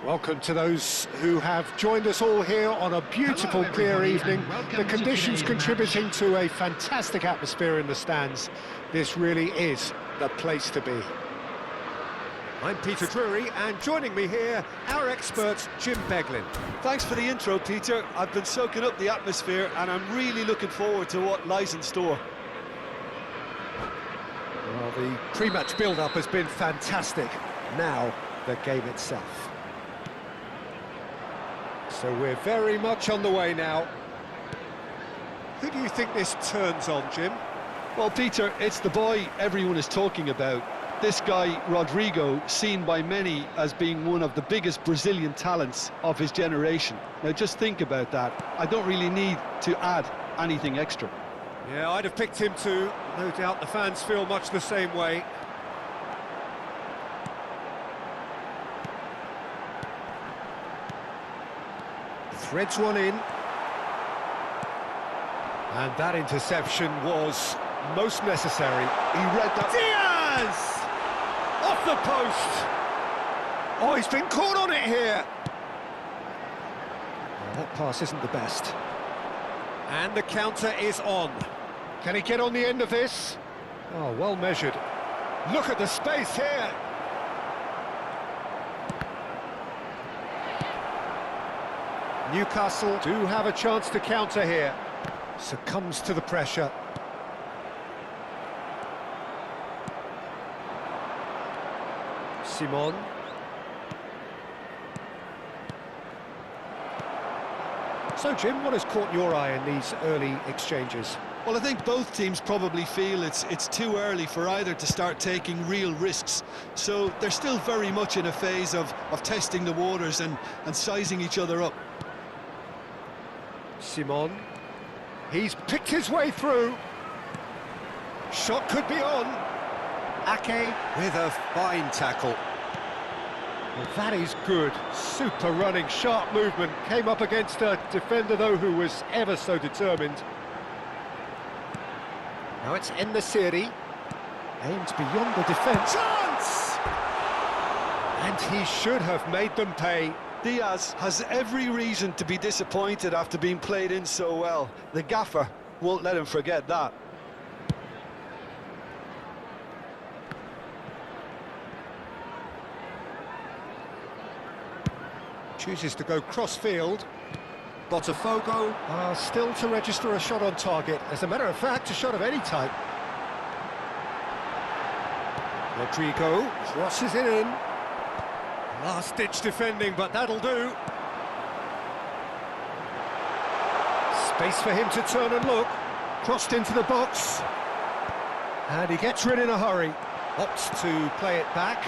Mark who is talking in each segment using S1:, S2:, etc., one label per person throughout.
S1: Welcome to those who have joined us all here on a beautiful, clear evening. The conditions contributing to a fantastic atmosphere in the stands. This really is the place to be. I'm Peter Drury, and joining me here, our expert, Jim Beglin.
S2: Thanks for the intro, Peter. I've been soaking up the atmosphere, and I'm really looking forward to what lies in store.
S1: Well, the pre-match build-up has been fantastic. Now, the game itself. So we're very much on the way now. Who do you think this turns on, Jim?
S2: Well, Peter, it's the boy everyone is talking about. This guy, Rodrigo, seen by many as being one of the biggest Brazilian talents of his generation. Now, just think about that. I don't really need to add anything extra.
S1: Yeah, I'd have picked him too. No doubt the fans feel much the same way. Threads one in. And that interception was most necessary.
S2: He read that.
S1: Diaz! Off the post! Oh, he's been caught on it here! Well, that pass isn't the best. And the counter is on. Can he get on the end of this? Oh, well measured. Look at the space here! Newcastle do have a chance to counter here. Succumbs to the pressure. Simon. So, Jim, what has caught your eye in these early exchanges?
S2: Well, I think both teams probably feel it's too early for either to start taking real risks. So they're still very much in a phase of testing the waters and sizing each other up.
S1: Simon. He's picked his way through. Shot could be on. Ake with a fine tackle. Well, that is good. Super running, sharp movement. Came up against a defender, though, who was ever so determined. Now it's En-Nesyri. Aimed beyond the defence. Chance! And he should have made them pay.
S2: Diaz has every reason to be disappointed after being played in so well. The gaffer won't let him forget that.
S1: Chooses to go cross-field. Botafogo are still to register a shot on target. As a matter of fact, a shot of any type. Rodrigo crosses it in. Last-ditch defending, but that'll do. Space for him to turn and look. Crossed into the box. And he gets rid in a hurry. Opts to play it back.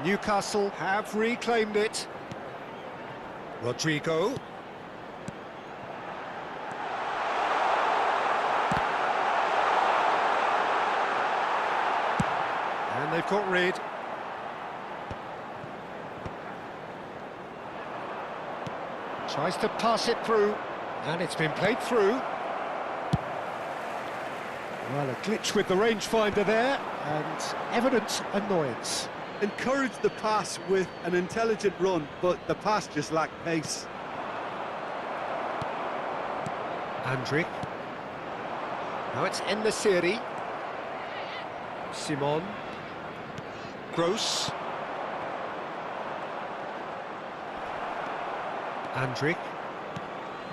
S1: Newcastle have reclaimed it. Rodrigo. And they've got rid. Tries to pass it through, and it's been played through. Well, a glitch with the rangefinder there, and evident annoyance.
S2: Encouraged the pass with an intelligent run, but the pass just lacked pace.
S1: Andrick. Now it's En-Nesyri. Simon. Gross. Andrick.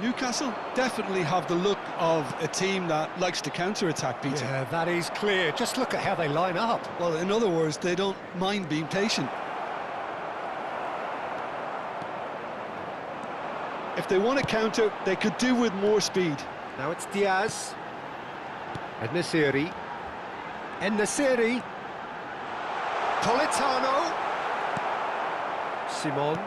S2: Newcastle definitely have the look of a team that likes to counter-attack, Peter.
S1: Yeah, that is clear. Just look at how they line up.
S2: Well, in other words, they don't mind being patient. If they want to counter, they could do with more speed.
S1: Now it's Diaz. En-Nesyri. En-Nesyri. Politano. Simon.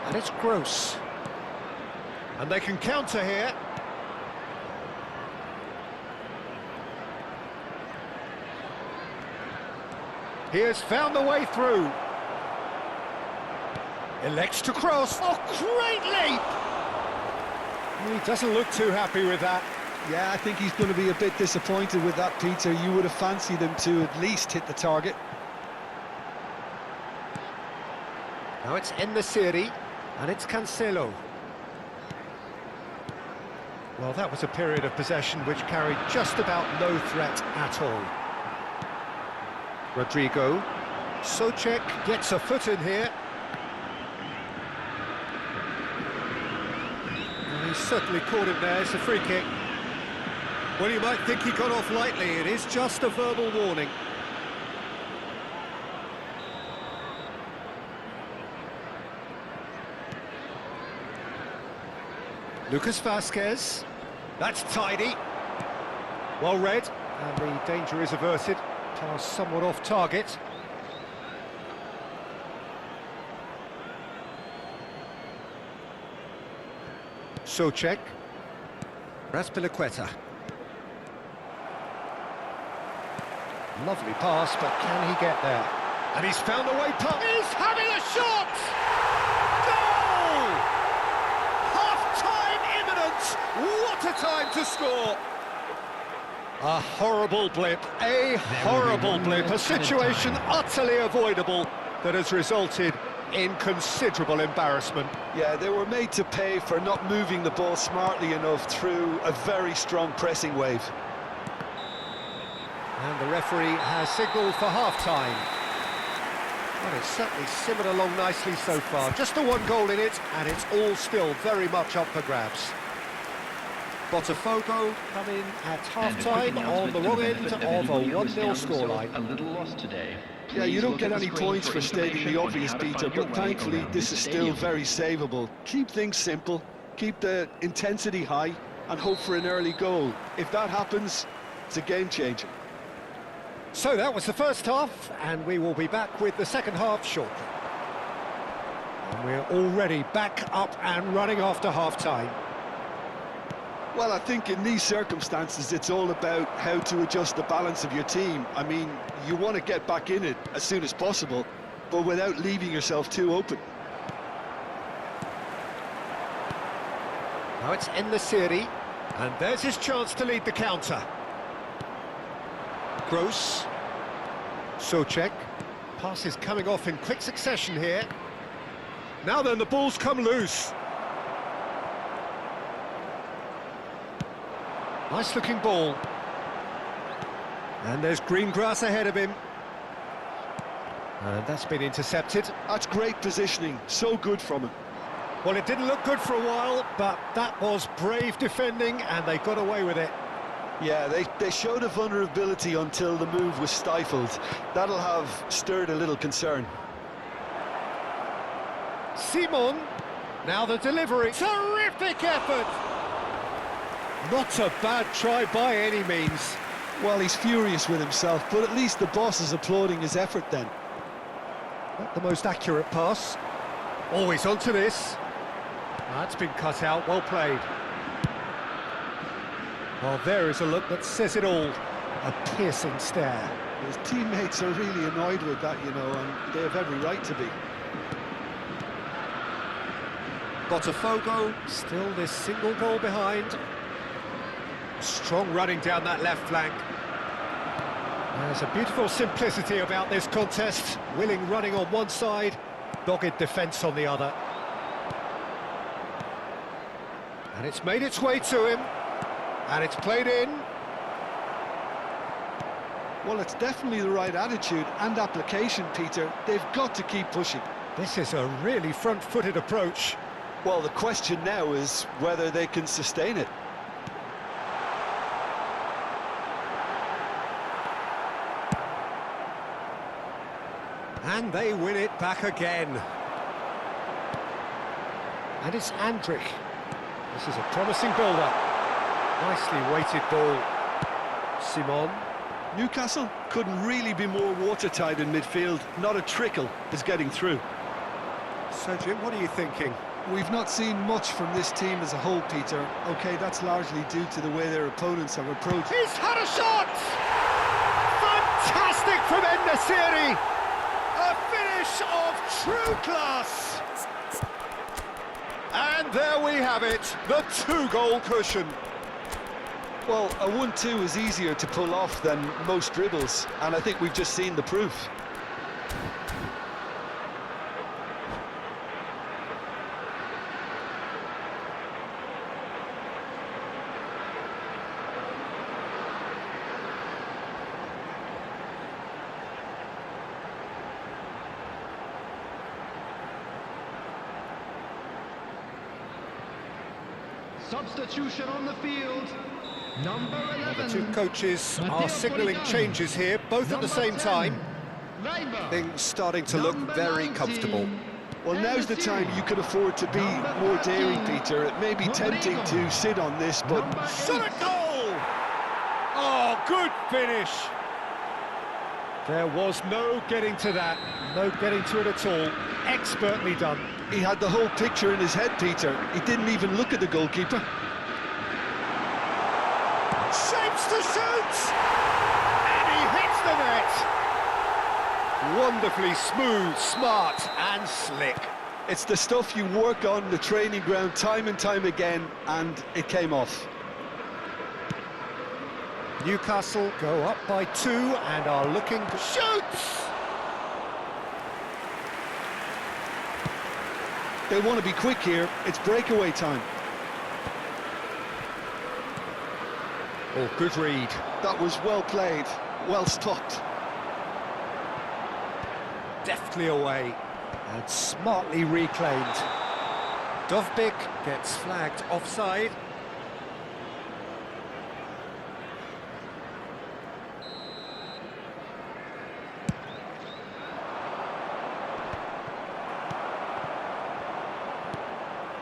S1: And it's Gross. And they can counter here. He has found the way through. Elects to cross. Oh, great leap! He doesn't look too happy with that.
S2: Yeah, I think he's going to be a bit disappointed with that, Peter. You would have fancied him to at least hit the target.
S1: Now it's En-Nesyri, and it's Cancelo. Well, that was a period of possession which carried just about no threat at all. Rodrigo. Souček gets a foot in here. And he's certainly caught him there. It's a free kick. Well, you might think he got off lightly. It is just a verbal warning. Lucas Vázquez. That's tidy. Well read. And the danger is averted. Pass somewhat off target. Souček. Raspilicueta. Lovely pass, but can he get there? And he's found a way past. He's having a shot! Goal! Half-time imminent! What a time to score! A horrible blip, a situation utterly avoidable that has resulted in considerable embarrassment.
S2: Yeah, they were made to pay for not moving the ball smartly enough through a very strong pressing wave.
S1: And the referee has signalled for half-time. Well, it's certainly simmered along nicely so far. Just the one goal in it, and it's all still very much up for grabs. Botafogo come in at half-time on the wrong end of a 1-0 scoreline.
S3: A little lost today.
S2: Yeah, you don't get any points for stating the obvious, Peter, but thankfully this is still very savable. Keep things simple, keep the intensity high, and hope for an early goal. If that happens, it's a game changer.
S1: So that was the first half, and we will be back with the second half shortly. And we're already back up and running after half-time.
S2: Well, I think in these circumstances, it's all about how to adjust the balance of your team. I mean, you want to get back in it as soon as possible, but without leaving yourself too open.
S1: Now it's En-Nesyri, and there's his chance to lead the counter. Gross. Souček. Pass is coming off in quick succession here. Now then, the ball's come loose. Nice looking ball. And there's green grass ahead of him. And that's been intercepted.
S2: That's great positioning, so good from him.
S1: Well, it didn't look good for a while, but that was brave defending, and they got away with it.
S2: Yeah, they showed a vulnerability until the move was stifled. That'll have stirred a little concern.
S1: Simon, now the delivery. Terrific effort! Not a bad try by any means.
S2: Well, he's furious with himself, but at least the boss is applauding his effort then.
S1: Not the most accurate pass. Always onto this. That's been cut out, well played. Well, there is a look that says it all. A piercing stare.
S2: His teammates are really annoyed with that, you know, and they have every right to be.
S1: Botafogo, still this single goal behind. Strong running down that left flank. There's a beautiful simplicity about this contest. Willing running on one side, dogged defence on the other. And it's made its way to him. And it's played in.
S2: Well, it's definitely the right attitude and application, Peter. They've got to keep pushing.
S1: This is a really front-footed approach.
S2: Well, the question now is whether they can sustain it.
S1: And they win it back again. And it's Andrich. This is a promising build-up. Nicely weighted ball. Simon.
S2: Newcastle couldn't really be more watertight in midfield. Not a trickle is getting through.
S1: So, Jim, what are you thinking?
S2: We've not seen much from this team as a whole, Peter. OK, that's largely due to the way their opponents have approached.
S1: He's had a shot! Fantastic from En-Nesyri! A finish of true class! And there we have it, the two-goal cushion.
S2: Well, a 1-2 is easier to pull off than most dribbles, and I think we've just seen the proof.
S3: Substitution on the field. Number 11.
S1: The two coaches are signalling changes here, both at the same time. Things starting to look very comfortable.
S2: Well, now's the time you could afford to be more daring, Peter. It may be tempting to sit on this, but...
S1: Shot at goal! Oh, good finish! There was no getting to that, no getting to it at all. Expertly done.
S2: He had the whole picture in his head, Peter. He didn't even look at the goalkeeper.
S1: Shapes to shoot! And he hits the net! Wonderfully smooth, smart and slick.
S2: It's the stuff you work on the training ground time and time again, and it came off.
S1: Newcastle go up by 2 and are looking to shoot!
S2: They want to be quick here. It's breakaway time.
S1: Oh, good read.
S2: That was well played, well stopped.
S1: Deftly away and smartly reclaimed. Dovbyk gets flagged offside.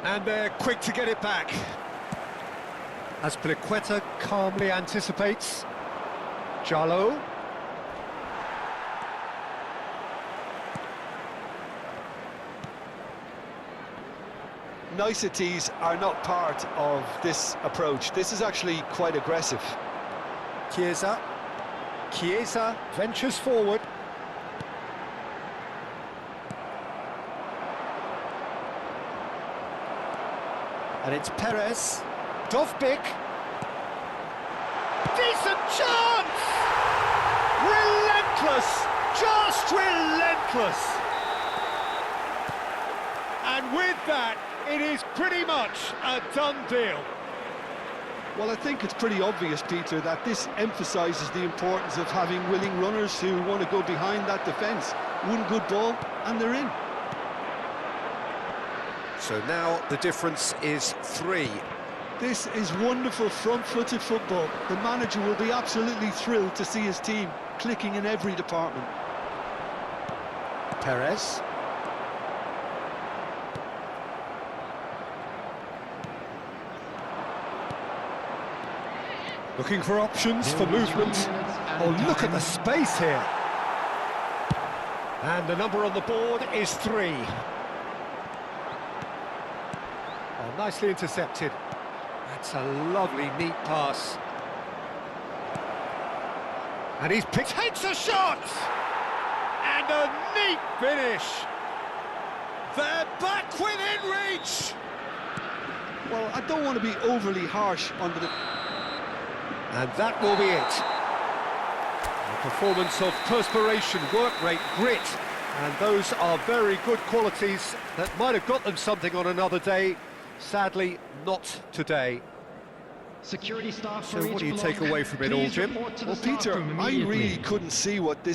S1: And they're quick to get it back. As Pliqueta calmly anticipates. Jallo.
S2: Niceties are not part of this approach. This is actually quite aggressive.
S1: Chiesa ventures forward. And it's Perez. Dovbyk. Decent chance! Relentless! Just relentless! And with that, it is pretty much a done deal.
S2: Well, I think it's pretty obvious, Peter, that this emphasises the importance of having willing runners who want to go behind that defence. One good ball, and they're in.
S1: So now the difference is 3.
S2: This is wonderful front-footed football. The manager will be absolutely thrilled to see his team clicking in every department.
S1: Perez. Looking for options for movement. Oh, look at the space here. And the number on the board is 3. Oh, nicely intercepted. That's a lovely, neat pass. And he's picked, takes a shot! And a neat finish! They're back within reach!
S2: Well, I don't want to be overly harsh on the...
S1: And that will be it. A performance of perspiration, work rate, grit. And those are very good qualities that might have got them something on another day. Sadly, not today.
S3: Security staff.
S1: So what do you take away from it all, Jim?
S2: Well, Peter, I really couldn't see what this